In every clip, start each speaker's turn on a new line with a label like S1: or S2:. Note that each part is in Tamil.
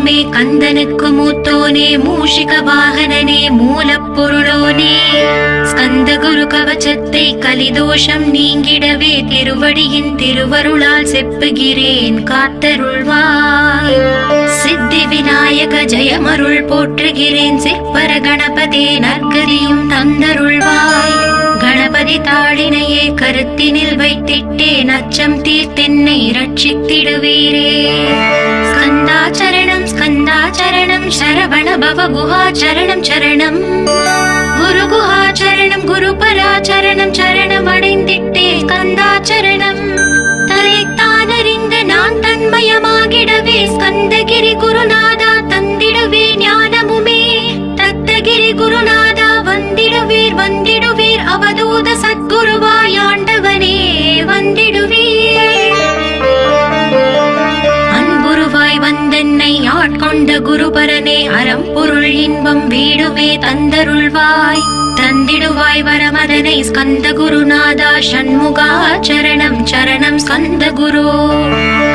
S1: தெய்வமே கந்தனுக்கு மூத்தோனே மூஷிக வாகனனே மூலப்பொருளோனே ஸ்கந்த குரு கவச்சத்தை கலிதோஷம் நீங்கிடவே திருவடியின் திருவருளால் செப்புகிறேன் காத்தருள்வாய். சித்தி விநாயக ஜெயமருள் போற்றுகிறேன் சிற்பர கணபதே நற்கதியும் தந்தருள்வாய். கணபதி தாளினையே கருத்தினில் வைத்திட்டேன் அச்சம் தீர்த்தென்னை ரட்சித்திடுவீரே. ஸ்கந்தாச்சரணம் ஸ்கந்தாச்சரணம் சரவண பவ குஹாச்சரணம் சரணம் குரு குஹாச்சரணம் குரு பராச்சரணம் சரணம் அடைந்திட்டே ஸ்கந்தாச்சரணம். தரைத்தானறிந்த நான் தன்மயமாகிடவே ஸ்கந்தகிரி குருநாதா தந்திடுவே ஞானமுமே. தத்தகிரி குருநாதா வந்திடுவீர் வந்திடுவீர் அவதூத சத்குருவாய் ஆண்டவனே வந்திடுவீர். அன்புருவாய் வந்தென்னை ஆட்கொண்ட குருபரனே அறம்பொருள் இன்பம் வீடுவே தந்தருள்வாய். தந்திடுவாய் வரமதனை ஸ்கந்த குருநாதா ஷண்முகா சரணம் சரணம் ஸ்கந்த குரு.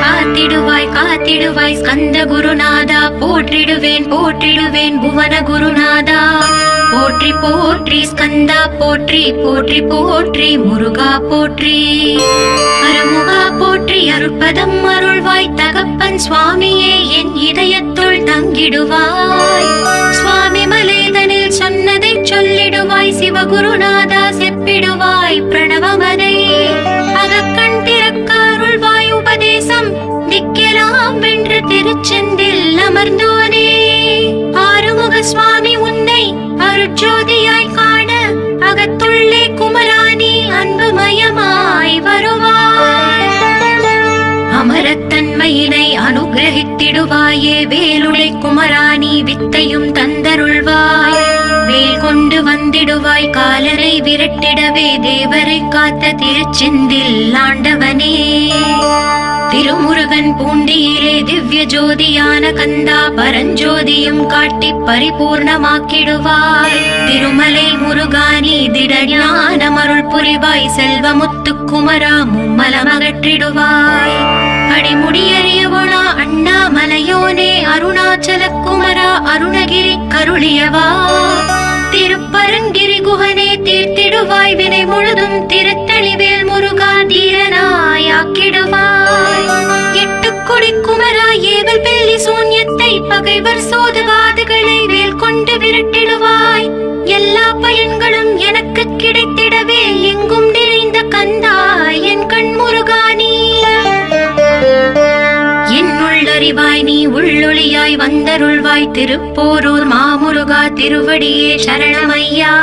S1: காத்திடுவாய் காத்திடுவாய் ஸ்கந்த குருநாதா போற்றிடுவேன் போற்றிடுவேன் புவன குருநாதா. போற்றி போற்றி ஸ்கந்தா போற்றி போற்றி போற்றி முருகா போற்றி. அருமுகா போற்றி அருட்பதம் அருள்வாய் தகப்பன் சுவாமியே என் இதயத்துள் தங்கிடுவாய். சுவாமி மலைதனில் சொன்னதை சொல்லிடுவாய் சிவகுருநாதா செப்பிடுவாய் பிரணவமதை. அகக்கண் திறக்க அருள்வாய் உபதேசம் திக்கெலாம் வென்று திருச்செந்தில் அமர்ந்தோனே. ஆறுமுக சுவாமி உன்னை அருட்ஜோதியாய் காண அகத்துள்ளே குமராணி அன்புமயமாய் வருவாய். அமரத்தன்மையினை அனுகிரகித்திடுவாயே வேலுளை குமராணி வித்தையும் தந்தருள்வாய். வேல் கொண்டு வந்திடுவாய் காலரை விரட்டிடவே தேவரை காத்த திருச்செந்தில் ஆண்டவனே. திருமுருகன் பூண்டியிலே திவ்ய ஜோதியான கந்தா பரஞ்சோதியும் காட்டி பரிபூர்ணமாக்கிடுவாய். திருமலை முருகானி திடஞானமருள் புரிவாய் செல்வமுத்து குமரா மும்மலமகற்றிடுவாய். அடிமுடியறியவளா அண்ணாமலையோனே அருணாச்சல குமரா அருணகிரி கருளியவா. திருப்பரங்கிரி குகனே தீர்த்திடுவாய் வினை முழுதும் திருத்தணிவேல் முருகா தீரனாய் ஆக்கிடுவாய். எட்டுக்குடி குமரா ஏவல் பில்லி சூன்யத்தை பகைவர் சோதுவாதுகளை வேல் கொண்டு விரட்டிடுவாய். எல்லா பயன்களும் எனக்கு கிடைத்திடவே எங்கும் நிறைந்த கந்தா என் கண் முருகானி. என்னுள்ளறிவாய் நீ உள்ளொளியாய் வந்தருள்வாய் திருப்போரூர் மாமுருகா திருவடியே சரணமையா.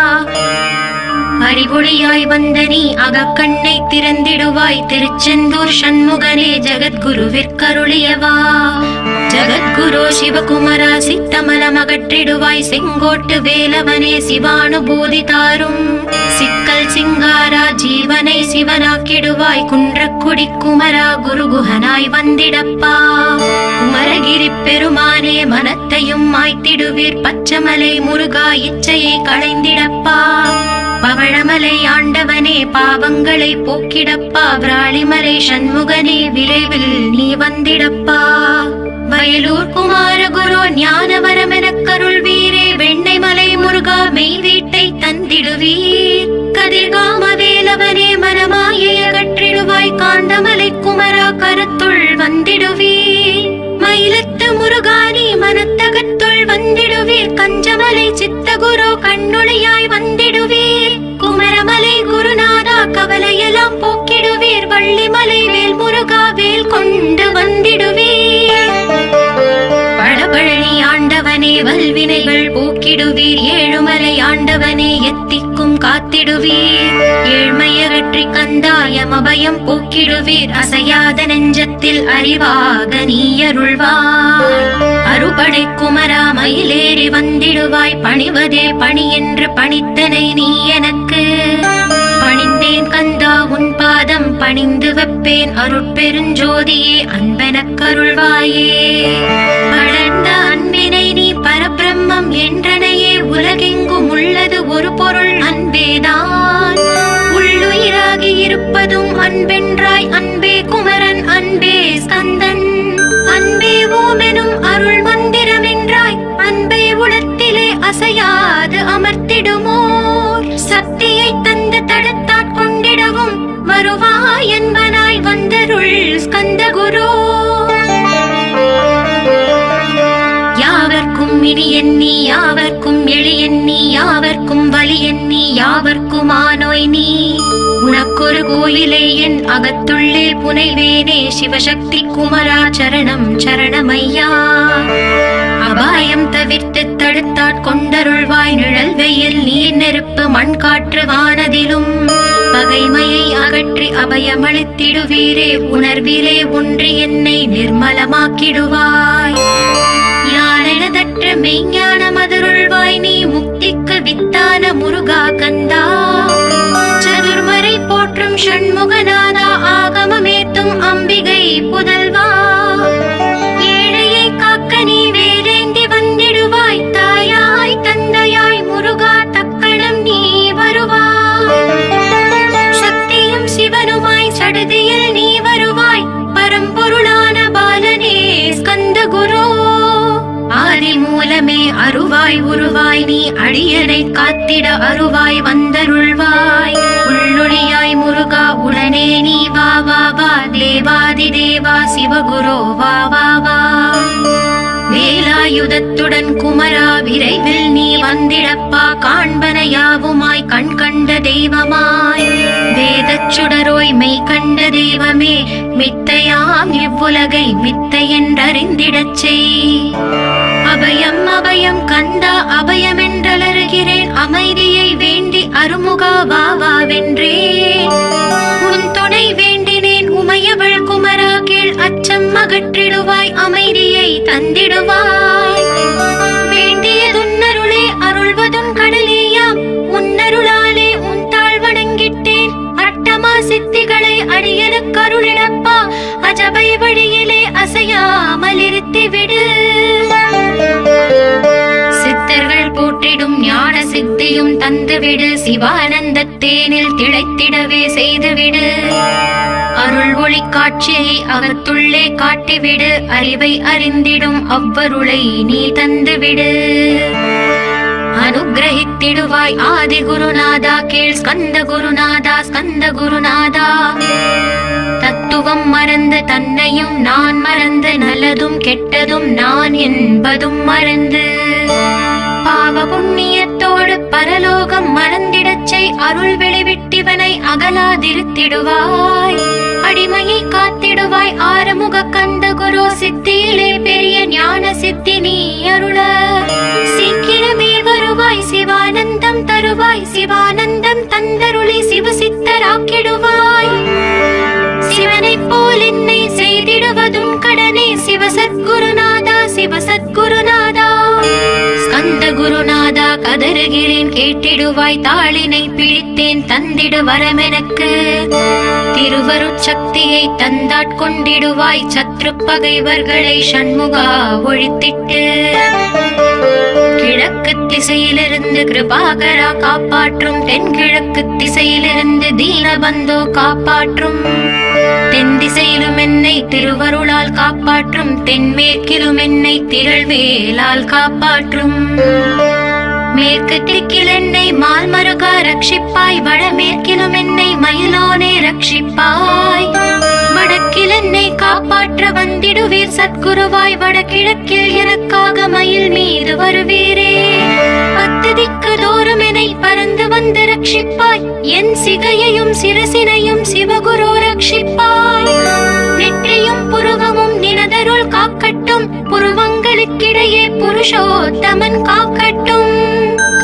S1: அறிவொளியாய் வந்த நீ அகக்கண்ணை திறந்திடுவாய் திருச்செந்தூர் ஷண்முகனே ஜகத்குருவிற்கருளியவா. ஜகத்குரு சிவகுமரா சித்தமலமகற்றிடுவாய் செங்கோட்டு வேலவனே சிவானுபூதி தாரும். சிக்கல் சிங்காரா ஜீவனை சிவனாக்கிடுவாய் குன்றக்குடி குமரா குருகுஹனாய் வந்திடப்பா. குமரகிரி பெருமானே மனத்தையும் மாய்த்திடுவீர் பச்சமலை முருகா இச்சையை களைந்திடப்பா. பவழமலை ஆண்டவனே பாவங்களை போக்கிடப்பா. விராளிமலை சண்முகனே விரைவில் நீ வந்திடப்பா. வயலூர் குமாரகுரு ஞானவரமெனக் கருள்வீரே. வெண்ணைமலை முருகா மெய் வீட்டை தந்திடுவீர். கதிர்காம வேலவனே மனமாயை அகற்றிடுவாய். காந்தமலை குமரா கருத்துள் வந்திடுவீர். மயிலத்து முருகானி மனத்தகத்துள் வந்திடுவீர். கஞ்சமலை சித்தகுரு கண்ணொளியாய் வந்திடுவீர். குமரமலை குருநாதா கவலையெல்லாம் போக்கிடுவீர். வள்ளிமலை வேல் முருகா வேல் கொண்டு வந்திடுவீர். பழபழனி ஆண்டவனே வல்வினைகள் போக்கிடுவீர். ஏழுமலை ஆண்டவனே எத்திக்கும் காத்திடுவீர். ஏழ்மையகற்றி கந்தாயம் அபயம் போக்கிடுவீர். அசையாத நெஞ்சத்தில் அறிவாக நீ அருள்வாய். அறுபடை குமரா மயிலேறி வந்திடுவாய். பணிவதே பணி என்று பணித்தனை நீ எனக்கு. பணிந்தேன் கந்தா உன் பாதம் பணிந்து வைப்பேன். அருட்பெருஞ்சோதியே அன்பெனக் கருள்வாயே. வளர்ந்த அன்பினை நீ பரபிரம்மம் என்றனையே. உலகெங்கும் உள்ளது ஒரு பொருள் அன்பேதான். உள்ளுயிராகி இருப்பதும் அன்பென்றாய். அன்பே குமரன் அன்பே ஸ்கந்தன் அன்பே ஓமெனும் அருள் மந்திர அசையாது அமர்த்திடுமோர் சக்தியை தந்து தடுத்தாற் கொண்டிடவும் வருவாய் என்பனாய் வந்தருள் ஸ்கந்த குரு. யாவர்க்கும் இனி எண்ணி யாவர்க்கும் எளி எண்ணி யாவர்க்கும் வலி எண்ணி யாவர்க்கும் ஆனோய் நீ உனக்கொரு கோயிலே என் அகத்துள்ளே புனைவேனே சிவசக்தி குமரா சரணம் சரணமையா. அபாயம் தவிர்த்து தடுத்தாற் கொண்டருள்வாய் நிழல் வெயில் நீர் நெருப்பு மண் காற்று வானதிலும் பகைமையை அகற்றி அபயமளித்திடுவீரே உணர்விலே ஒன்றி என்னை நிர்மலமாக்கிடுவாய். யானெனதற்ற மெய்ஞான மதுருள்வாய் நீ முக்திக்கு வித்தான முருகா கந்தா. சதுர்மறை போற்றும் ஷண்முகநாதா ஆகமமேத்தும் அம்பிகை புதல்வா. ஏழையை காக்க நீ வேலேந்தி வந்திடுவாய் தாயாய் தந்தையாய் முருகா தக்கணம் நீ வருவாய். சக்தியும் சிவனுமாய் சடுதியில் நீ வருவாய் பரம்பொருளான பாலனே ஸ்கந்த குரு. ஆதி மூலமே அருவாய் உருவாய் நீ அடியனை காத்திட அருவாய் வந்தருள்வாய். உள்ளொளியாய் முருகா உடனே நீ வா வா வா தேவாதி தேவா சிவகுரு வா வா வா. வேலாயுதத்துடன் குமரா விரைவில் நீ வந்திடப்பா காண்பன யாவுமாய் கண் கண்ட தெய்வமாய் வேதச் சுடரோய் மெய் கண்ட தெய்வமே மித்தையாம் இவ்வுலகை மித்தை என்றறிந்திடச் செய். அபயம் அபயம் கந்தா அபயம் என்றலறுகிறேன் அமைதியை வேண்டி அருமுகா வா வா வென்றேன். உன் துணை வேண்டினேன் உமையவள் குமரா கீழ் அச்சம் அகற்றிடுவாய் அமைதியை தந்திடுவாய். வேண்டியதுன்னருளே அருள்வதும் கடலேயாம் உன்னருளாலே உன் தாழ் வணங்கிட்டேன். அட்டமா சித்திகளை அடியனுக்கு அருளிடப்பா அஜபை வழியிலே அசையாமல் இருத்திவிடு. சித்தர்கள் போற்றிடும் ஞான சித்தியும் தந்துவிடு சிவானந்த தேனில் திளைத்திடவே செய்துவிடு. அருள் ஒளி காட்சியை அகத்துள்ளே காட்டிவிடு அறிவை அறிந்திடும் அவ்வருளை நீ தந்துவிடு. அனுகிரகித்திடுவாய் ஆதி குருநாதா கீழ் ஸ்கந்த குருநாதா ஸ்கந்த குருநாதா. தத்துவம் மறந்து தன்னையும் நான் மறந்து நல்லதும் கெட்டதும் நான் என்பதும் மறந்து பாவ புண்ணியத்தோடு பரலோகம் மறந்திடச் செய் அருள் வெளிவிட்டிவனை அகலாதிருத்திடுவாய். அடிமையை காத்திடுவாய் ஆறுமுக கந்த குரு சித்தியிலே பெரிய ஞான சித்தி நீ அருள. சீக்கிரமே வருவாய் சிவானந்தம் தருவாய் சிவானந்தம் தந்தருளி சிவசித்தராக்கிடுவாய். சிவனை போல் என்னை செய்திடுவதும் கடனே சிவசத்குருநாதா சிவசத்குருநாதா. ஸ்கந்த குருநாதா கதறுகிறேன் கேட்டிடுவாய் தாளினை பிடித்தேன் தந்திடு வரமெனக்கு. திருவருட்சக்தியை தந்தாட்கொண்டிடுவாய் சத்ரு பகைவர்களை ஷண்முகா ஒழித்திட்டு. கிழக்கு திசையிலிருந்து கிருபாகரா காப்பாற்றும் தென்கிழக்கு திசையிலிருந்து தீனபந்தோ காப்பாற்றும். தென் திசையிலும் என்னை திருவருளால் காப்பாற்றும் தென்மேற்கிலும் என்னை திரள்வேலால் காப்பாற்றும். மேற்கு திக்கில் என்னை மால்மருகா ரட்சிப்பாய் வடமேற்கிலும் என்னை மயிலோனே ரட்சிப்பாய். வடக்கில் என்னை காப்பாற்ற வந்திடுவீர் சத்குருவாய் வடகிழக்கில் எனக்காக மயில் மீது வருவீரே. பத்து திக்கு தோறும் என்னை பறந்து வந்து ரட்சிப்பாய் என் சிகையையும் சிரசினையும் சிவகுரு ரட்சிப்பாய். நெற்றியும் புருவமும் நினதருள் காக்கட்டும் புருவங்களுக்கிடையே புருஷோத்தமன் காக்கட்டும்.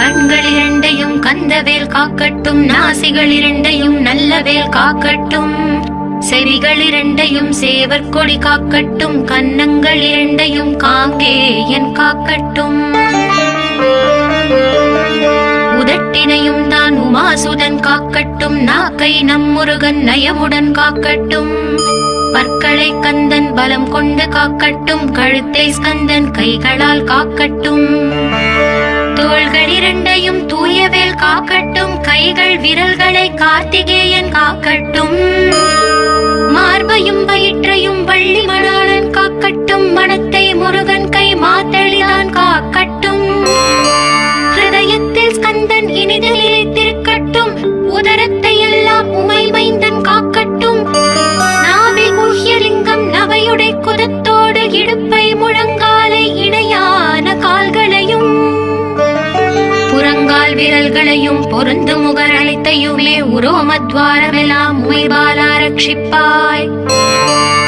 S1: கண்கள் இரண்டையும் கந்தவேல் காக்கட்டும் நாசிகள் இரண்டையும் நல்லவேல் காக்கட்டும். செவிகள் இரண்டையும் சேவர் கொடி காக்கட்டும் கன்னங்கள் இரண்டையும் காங்கேயன் காக்கட்டும். உதட்டினையும் தான் உமாசுதன் காக்கட்டும் நாக்கை நம் முருகன் நயமுடன் காக்கட்டும். பற்களை கந்தன் பலம் கொண்டு காக்கட்டும் கழுத்தை ஸ்கந்தன் கைகளால் காக்கட்டும். தோள்கள் இரண்டையும் தூயவேல் காக்கட்டும் கைகள் விரல்களை கார்த்திகேயன் காக்கட்டும். மார்பையும் வயிற்றையும் வள்ளி மணாளன் காக்கட்டும் மனத்தை முருகன் கை மாத்தளிதான் காக்கட்டும். உடந்தையுமே உரோமத்வாரமெல்லாம் உமைபாலா ரட்சிப்பாய்.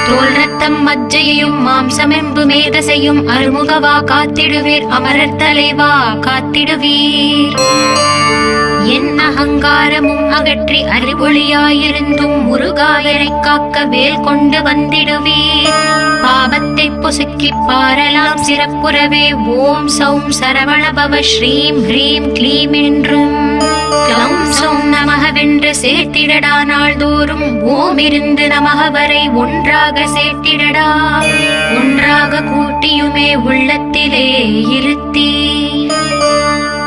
S1: தோல் ரத்தம் மஜ்ஜையையும் மாம்சமெம்பு மேதசையும் அருமுகவா காத்திடுவீர், அமரர் தலைவா காத்திடுவீர். என் அகங்காரமும் அகற்றி அறிவொளியாயிருந்தும் முருகாயனைக் காக்க வேல் கொண்டு வந்திடுவீர். பாவத்தை பொசுக்கி பாரலாம் சிறப்புறவே ஓம் சௌம் சரவணபவ ஸ்ரீம் ஹ்ரீம் க்ளீம் என்றும் க்ளௌம் சௌம் நமகவென்று சேர்த்திடடா. நாள்தோறும் ஓம் இருந்து நமக வரை ஒன்றாக சேர்த்திடடா. ஒன்றாக கூட்டியுமே உள்ளத்திலே இருத்தி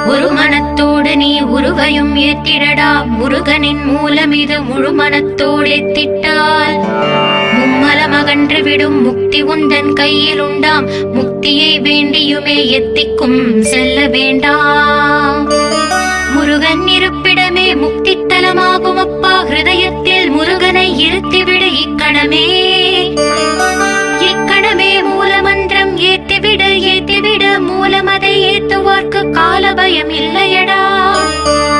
S1: ஒரு மனத்தோடு நீ உருவையும் ஏற்றிடடா. முருகனின் மூலம் இது முழு மனத்தோடு ஏத்திட்டால் மும்மலம் அகன்று விடும் முக்தி உந்தன் கையில் உண்டாம். முக்தியை வேண்டியுமே எத்திக்கும் செல்ல வேண்டாம். முருகன் இருப்பிடமே முக்தி தலமாகும் அப்பா. ஹிருதயத்தில் முருகனை இருத்திவிடு இக்கணமே. இக்கணமே மூலமந்திரம் ஏத்திவிடு ஏத்திவிடு. மூலம் அதை ஏத்துவார்க்கு கால பயம் இல்லையடா.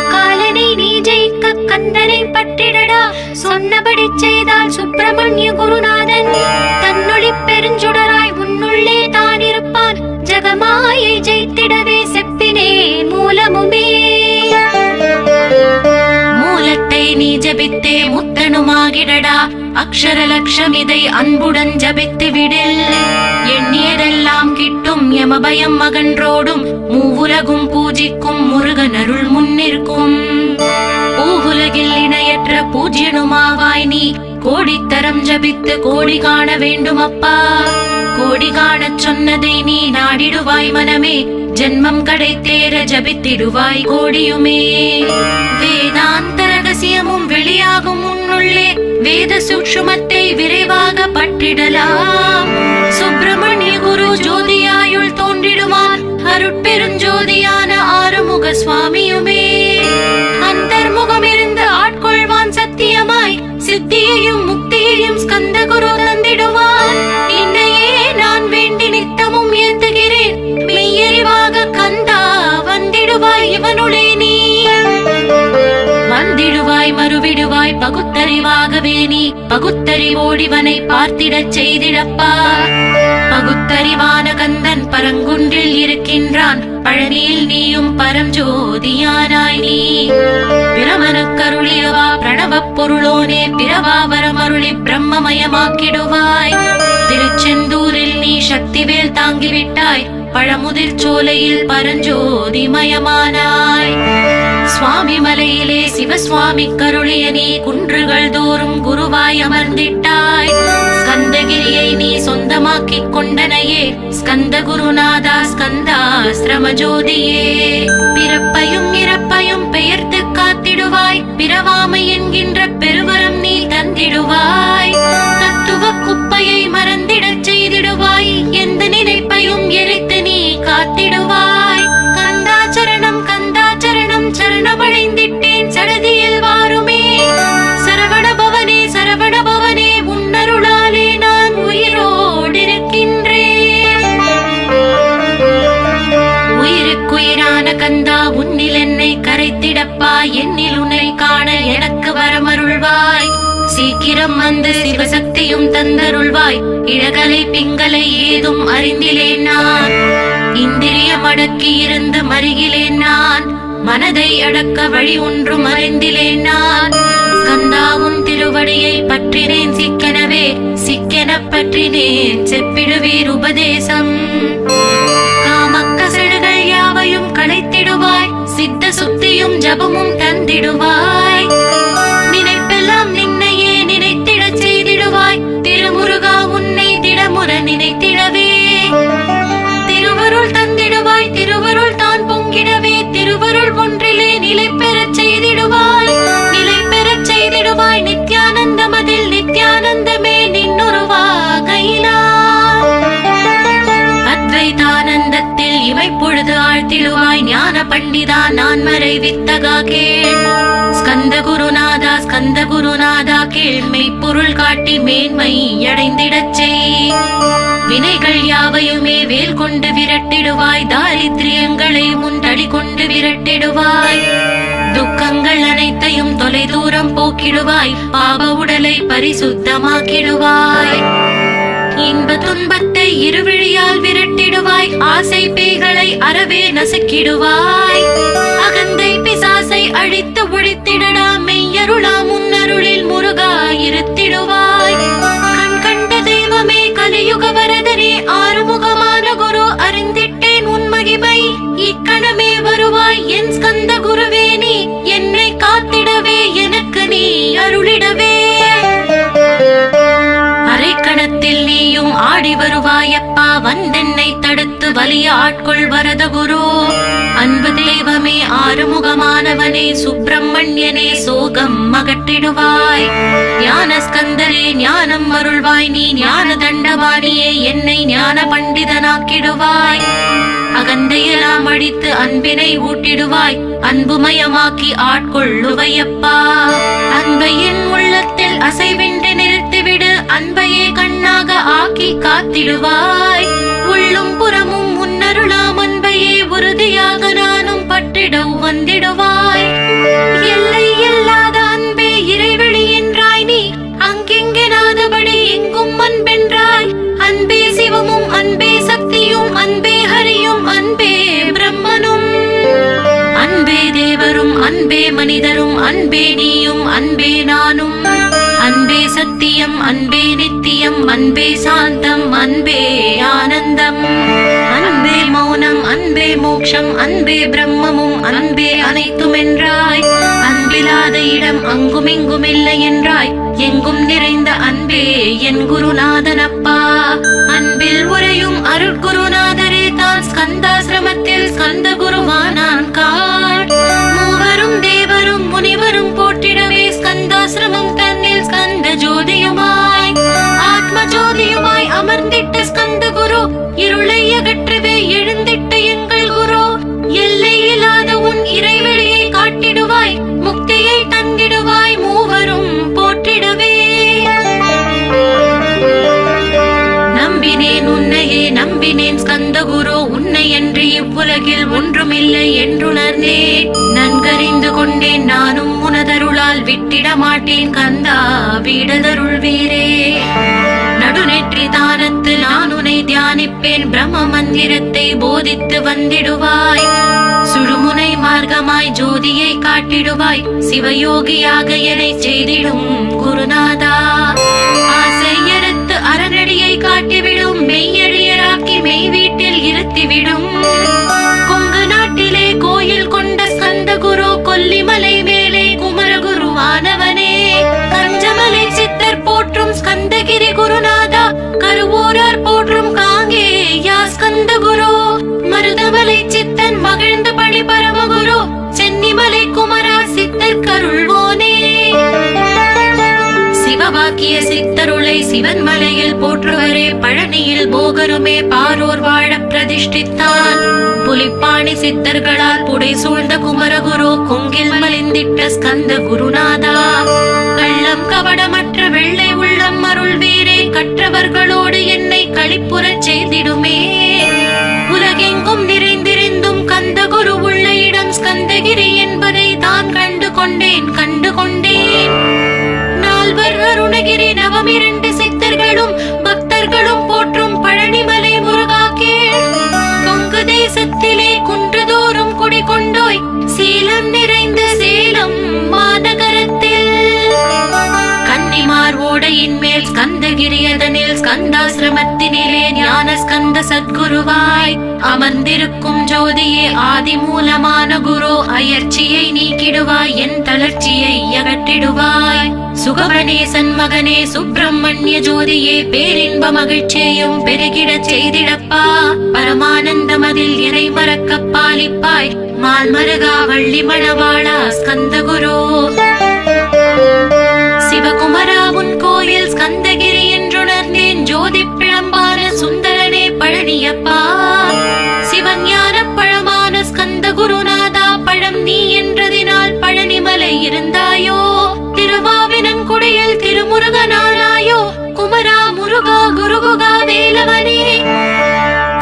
S1: காலனை நீ ஜெயிக்க கந்தனை பற்றிடடா. சொன்னபடி செய்தால் சுப்பிரமணிய குருநாதன் தன்னொளி பெருஞ்சுடராய் உன்னுள்ளே தான் இருப்பான். ஜகமாயை ஜெயித்திடவே செப்பினேன் மூலமுமே. மூலத்தை நீ ஜபித்தே முத்தனுமாகிடடா. அக்ஷர லட்சம் இதை அன்புடன் ஜபித்து விடில். எண்ணியதெல்லாம் கிட்டும் யமபயம் அகன்றோடும். மூவுலகும் பூஜிக்கும் முருகன் அருள் முன்னிற்கும். பூவுலகில் இணையற்ற பூஜ்யனுமாவாய் நீ. கோடித்தரம் ஜபித்து கோடி காண வேண்டும் அப்பா. கோடி காணச் சொன்னதை நீ நாடிடுவாய் மனமே. ஜென்மம் கடைத்தேற ஜபித்திடுவாய் கோடியுமே. வேதாந்த ரகசியமும் வெளியாகும் உன்னுள்ளே. வேத சூக்ஷ்மத்தை விரைவாக பற்றிடலாம். சுப்பிரமணிய குரு ஜோதியாயுள் தோன்றிடுவார். அருட்பெருஞ்சோதியான ஆறுமுக சுவாமியுமே. அந்தர்முகம் இருந்து ஆட்கொள்வான் சத்தியமாய். சித்தியையும் முக்தியையும் ஸ்கந்த குரு தந்திடுவார். இன்னையே நான் வேண்டி நித்தமும் ஏத்துகிறேன். மெய்யறிவாக கந்தா வந்திடுவாய் இவனுளே நீ. வந்திடுவாய் மறுவிடுவாய் பகுத்தறிவாகவே நீ. பகுத்தறிவோடிவனை பார்த்திடச் செய்திடப்பா. பகுத்தறிவான கந்தன் பரங்குன்றில் இருக்கின்றான். பழனியில் நீயும் பரஞ்சோதியானாய் நீ. பிரமனுக்கருளியவா பிரணவப் பொருளோனே. பிறவாவரமருளி பிரம்மமயமாக்கிடுவாய். திருச்செந்தூரில் நீ சக்திவேல் தாங்கிவிட்டாய். பழமுதிர் சோலையில் பரஞ்சோதிமயமானாய். சுவாமி மலையிலே சிவசுவாமி கருளிய நீ. குன்றுகள் தோறும் குருவாய் அமர்ந்திட்டாய். ஸ்கந்தகிரியை நீ சொந்தமாக்கிக் கொண்டனையே. ஸ்கந்த குருநாதா ஸ்கந்தாஸ்திரம ஜோதியே. பிறப்பையும் இறப்பையும் பெயர்த்து காத்திடுவாய். பிறவாமை என்கின்ற பெருவரம் நீ தந்திடுவாய். தத்துவ குப்பையை மறந்திடச் செய்திடுவாய். எந்த நினைப்பையும் எரித்து நீ காத்திடுவாய். கந்தாச்சரணம் கந்தாச்சரணம் சரணமடைந்திட்டேன் சடதியில் வாருமே. சரவண பவனே சரவண பவனே உன்னருளாலே நான் உயிரோடிருக்கின்றேன். உயிருக்குயிரான கந்தா உன்னில் என்னை கரைத்திடப்பா. என்னில் உன்னை காண எனக்கு வரமருள்வாய். சீக்கிரம் வந்து சிவசக்தியும் தந்தருள்வாய். இழகலை பிங்களை ஏதும் அறிந்திலேன் நான். இந்திரியம் அடக்கி இருந்து மருகிலேன் நான். மனதை அடக்க வழி ஒன்றும் அறிந்திலேன் நான். ஸ்கந்தாவும் திருவடியை பற்றினேன் சிக்கெனவே. சிக்கென பற்றினேன் செப்பிடுவீர் உபதேசம். காமக்கசடுகள் யாவையும் களைத்திடுவாய். சித்த சுத்தியும் ஜபமும் தந்திடுவாய். நினைப்பெல்லாம் நின்னையே நினைத்திடச் செய்திடுவாய். திருமுருகா உன்னை திடமுற நினைத்திடவே. திருவருள் தந்திடுவாய். திருவருள் தான் பொங்கிடவே. திருவருள் ஒன்றிலே நிலை பெறச் செய்திடுவாய். நிலை பெறச் செய்திடுவாய். நித்யானந்தமதில் நித்யானந்தமே நின்னுருவாகையிலா. அத்வைதானந்தத்தில் இவை பொழுது ஆழ்த்திடுவாய். ஞான பண்டிதா நான் மறை வித்தகா கேள். ஸ்கந்த குருநாதா ஸ்கந்த குருநாதா கேள். மெய்ப்பொருள் காட்டி மேன்மை அடைந்திடச் செய். வினைகள் யாவையுமே வேல் கொண்டு விரட்டிடுவாய். தாரித்ரியங்களை முன் தடி கொண்டு விரட்டிடுவாய். துக்கங்கள் அனைத்தையும் தொலை தூரம் போக்கிடுவாய், பாவ உடலை பரிசுத்தமாக்கிடுவாய். இன்ப துன்பத்தை இருவிழியால் விரட்டிடுவாய், ஆசை பேய்களை அறவே நசுக்கிடுவாய். அகந்தை பிசாசை அழித்து ஒழித்திடடா, மெய்யருளா முன்னருளில் முருகா இருத்திடுவாய். கண் கண்ட தெய்வமே கலியுக வரதனே, ஆறுமுகமான குரு அறிந்திட்டேன் உன் மகிமை. இக்கணமே வருவாய் என் ஸ்கந்த குருவே, நீ என்னை காத்திடவே எனக்கு நீ அருளிடவே. அரைக்கணத்தில் நீயும் ஆடி வருவாயப்பா, வந்தென்னை தடுத்து வலிய ஆட்கொள் வரத குரு. அன்பு தெய்வமே ஆறுமுகமானவனே, சுப்பிரமணியனே சோகம் அகற்றிடுவாய். ஞான ஸ்கந்தரே ஞானம் அருள்வாய், நீ ஞான தண்டவாணியே என்னை ஞான பண்டிதனாக்கிடுவாய். அகந்தையெல்லாம் அழித்து அன்பினை ஊட்டிடுவாய், அன்புமயமாக்கி ஆட்கொள்ளுவையப்பா. அன்பையின் உள்ளத்தில் அசைவின்றி நிறுத்திவிடு, அன்பையே கண்ணாக ஆக்கி காத்திடுவாய். உள்ளும் புறமும் முன்னருளாம் அன்பையே உறுதியாக நானும் பற்றிட வந்திடுவாய். எல்லை இல்லாத அன்பே இறைவெளி என்றாய், நீ அங்கெங்கெனாதபடி எங்கும் அன்பென்றாய். அன்பே சிவமும் அன்பே சக்தியும் அன்பே ஹரியும் அன்பே பிரம்மனும். அன்பே தேவரும் அன்பே மனிதரும் அன்பே நீயும் அன்பே நானும். அன்பே சத்தியம் அன்பே நித்தியம் அன்பே சாந்தம் அன்பே ஆனந்தம். அன்பே மௌனம் அன்பே மோட்சம் அன்பே பிரம்மமும் அன்பே அனைத்தும் என்றாய். அன்பில்லாத இடம் அங்குமிங்கும் இல்லை என்றாய், எங்கும் நிறைந்த அன்பே என் குருநாதனப்பா. அன்பில் உரையும் அருட்குருநாதரே தான் ஸ்கந்தாசிரமத்தில் ஸ்கந்த குருவானான் காட். மூவரும் தேவரும் முனிவரும் போற்றிடவே ஸ்கந்தாசிரமம் தன்னில் ஸ்கந்த ஜோதியுமாய் ஆத்ம ஜோதியுமாய் அமர்ந்திட்ட ஸ்கந்த குரு, இருளை அகற்றவே எழுந்திட்ட எங்கள் குரு. எல்லை இல்லாத உன் இறைவெளியை காட்டிடுவாய், முக்தியை தந்திடுவாய், மூவரும் போற்றிடவே. நம்பினேன் உன்னையே நம்பினேன் ஸ்கந்த குரு, உன்னை என்று இவ்வுலகில் ஒன்றுமில்லை என்றுணர்ந்தேன். நன்கறிந்து கொண்டேன் நானும் உனதருளால் விட்டிட மாட்டேன் கந்தா வீடதருள் வீரே. நடுநெற்றி தானத்து நான் உன்னை தியானிப்பேன், பிரம்ம மந்திரத்தை போதித்து வந்திடுவாய். சுழுமுனை மார்க்கமாய் ஜோதியை காட்டிடுவாய், சிவயோகியாக என்னை செய்திடும் குருநாதா. ஆசையறுத்து அறநடியை காட்டிவிடும், மெய்யழியராக்கி மெய் வீட்டில் இருத்திவிடும். கொங்கு நாட்டிலே கோயில் கொண்ட ஸ்கந்த குரு, கொல்லிமலை மேலே குமரகுருவானவனே. கஞ்சமலை சித்தர் போற்றும் ஸ்கந்தகிரி குருநாதா, கருவூரார் போற்றும் காங்கேயா ஸ்கந்த குரு. மருதமலை சித்தன் மகிழ்ந்த படி பரமகுரு, சென்னிமலை குமரா சித்தர் கருள்வோனே. சிவவாக்கிய சித்தருளை சிவன் மலையில் போற்றுவரே, பழனியில் போகருமே பாரோர் வாழ பிரதிஷ்டித்தான். புலிப்பாணி சித்தர்களால் புடை சூழ்ந்த குமரகுரு, கொங்கில் மலிந்திட்ட ஸ்கந்த குருநாதா. கள்ளம் கபடமற்ற வெள்ளை உள்ளம் அருள் வீரே, கற்றவர்களோடு என்னை களிப்புறச் செய்திடுமே. உலகெங்கும் நிறைந்திருந்தும் கந்த குரு உள்ள இடம் ஸ்கந்தகிரி என்பதை தான் கண்டு கொண்டேன். நால்வர் அருணகிரி நவமிரண்டு சித்தர்களும் பக்தர்களும் போற்றும் பழனிமலை முருகா கேள். கொங்கு தேசத்திலே குன்றுதோறும் குடிகொண்டோய், சீலம் நிறைந்த சேலம் மாநகரத்தில். கன்னிமார் ஓடையின் மேல் ஸ்கந்தகிரி, அதனில் ஸ்கந்தாசிரமத்தினிலே ஞான ஸ்கந்த சத்குருவாய் அமர்ந்திருக்கும் ஜோதியே ஆதி மூலமான குரு. அயற்சியை நீக்கிடுவாய், என் தளர்ச்சியை அகற்றிடுவாய். சுகவனேசன் மகனே சுப்பிரமணிய ஜோதியே, பேரின்ப மகிழ்ச்சியையும் பெருகிடச் செய்திடப்பா. பரமானந்தமதில் இறை மறக்க பாலிப்பாய், மால்மருகா வள்ளி மணவாளா ஸ்கந்த குரு. சிவகுமரா உன் கோயில் ஸ்கந்தகிரி என்றுணர்ந்தேன், ஜோதி பிழம்பான சுந்தரனே பழனியப்பா. சிவஞான பழமான ஸ்கந்த குருநாதா, பழம் நீ என்றதினால் பழனிமலை இருந்தாயோ. திருவாவினன்குடியில் திருமுருகனானாயோ, குமரா முருகா குருகுகா வேலவனே.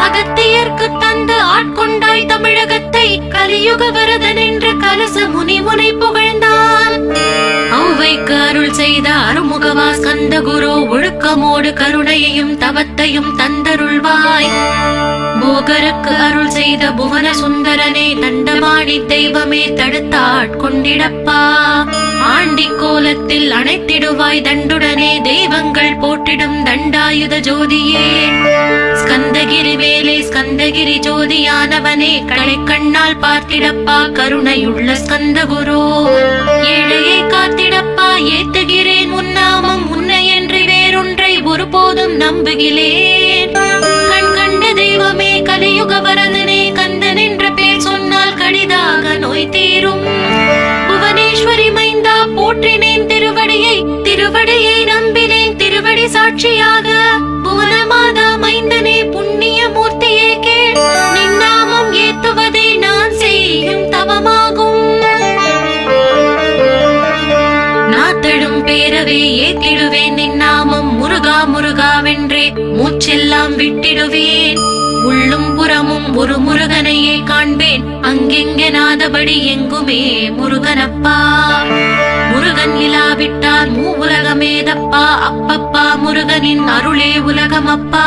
S1: அகத்தியர்க்கு தந்து ஆட்கொண்டாய் தமிழகத்தை, கலியுக வரதன் என்ற கல வியாழச முனி முனை புகழ்ந்தான். ஔவைக்கு அருள் செய்த அருமுகவா ஸ்கந்த குரு, ஒழுக்கமோடு கருணையையும் தவத்தையும் தந்தருள்வாய். போகருக்கு அருள் செய்த புவன சுந்தரனே, தண்டமாடி தெய்வமே தடுத்தாட்கொண்டிடப்பா. ஆண்டி கோலத்தில் அணைத்திடுவாய் தண்டுடனே, தெய்வங்கள் போற்றிடும் தண்டாயுத ஜோதியே. ஸ்கந்தகிரி வேலே ஸ்கந்தகிரி ஜோதியானவனே, களை கண்ணால் பார்த்திடப்பா கருணையுள்ள ஸ்கந்த குரு. ஏழையை காத்திடப்பா ஏத்துகிறேன் உன்னாமம், உன்னை என்று வேறொன்றை ஒருபோதும் நம்புகிறேன். கண் கண்ட தெய்வமே கலியுக வரதனே, கந்தன் என்ற பேர் சொன்னால் கடிதாக நோய் தீரும். புவனேஸ்வரி மைந்தா போற்றினேன் திருவடியை, திருவடியை நம்பினேன் திருவடி சாட்சியாக. புவனமாதா மைந்தனே புண்ணிய மூர்த்தியே கேள், நின்னாமம் ஏத்துவதே நான் செய்யும் தவமாகும். நாத்தடும் பேரவே ஏத்திடுவேன் நின்னாமம், முருகா முருகாவென்றே மூச்செல்லாம் விட்டிடுவேன். உள்ளும் புறமும் ஒரு முருகனையே காண்பேன், அங்கெங்கே நாதபடி எங்குமே முருகனப்பா. முருகன் இலாவிட்டால் மூவுலகமேதப்பா, அப்பப்பா முருகனின் அருளே உலகமப்பா.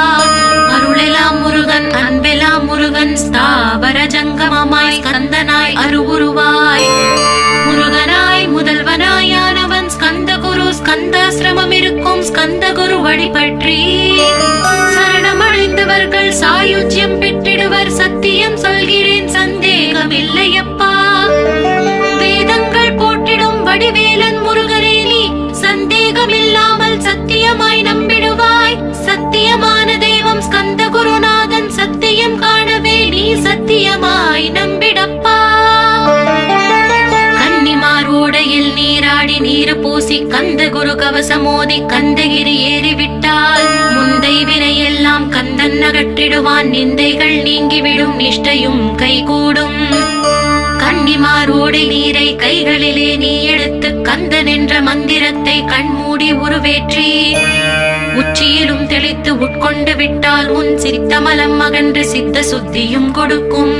S1: அருளெல்லாம் முருகன் அன்பெல்லாம் முருகன், ஸ்தாவர ஜங்கமமாய் ஸ்கந்தனாய் அருவுருவாய். முருகனாய் முதல்வனாயானவன் ஸ்கந்த குரு, ஸ்கந்தாசிரமம் இருக்கும் ஸ்கந்த குரு வழிபற்றி சரணமடைந்தவர்கள் சாயுஜ்யம் பெற்றிடுவர். சத்தியம் சொல்கிறேன் சந்தேகம் இல்லையப்பா. வேதங்கள் போற்றிடும் வடிவேலன் முருகனே, நீ சந்தேகம் இல்லாமல் சத்தியமாய் நம்பிடுவாய். சத்தியமான தெய்வம் ஸ்கந்த குருநாதன், சத்தியம் காணவே நீ சத்தியமாய் நம்பிடப்பா. கன்னிமார் ஓடையில் நீராடி நீர் பூசி கந்த குரு கவசமோதி கந்தகிரி ஏறிவிட்டால், முந்தை வினையெல்லாம் கந்தன் அகற்றிடுவான். நிந்தைகள் நீங்கிவிடும், நிஷ்டையும் கைகூடும். கன்னிமார் ஓடை நீரை கைகளிலே நீ எடுத்து கந்தன் என்ற மந்திரத்தை கண்மூடி உருவேற்றி உச்சியிலும் தெளித்து உட்கொண்டு விட்டால் உன் சித்தமலம் அகன்று சித்த சுத்தியும் கொடுக்கும்.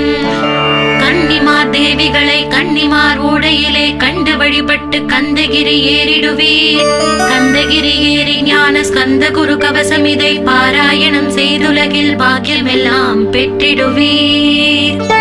S1: கன்னிமார் தேவிகளை கன்னிமார் ஓடையிலே கண்டு வழிபட்டு கந்தகிரி ஏறிடுவீர். கந்தகிரி ஏறி ஞான ஸ்கந்த குரு கவசம் இதை பாராயணம் செய்துலகில் பாக்கியமெல்லாம் பெற்றிடுவீர்.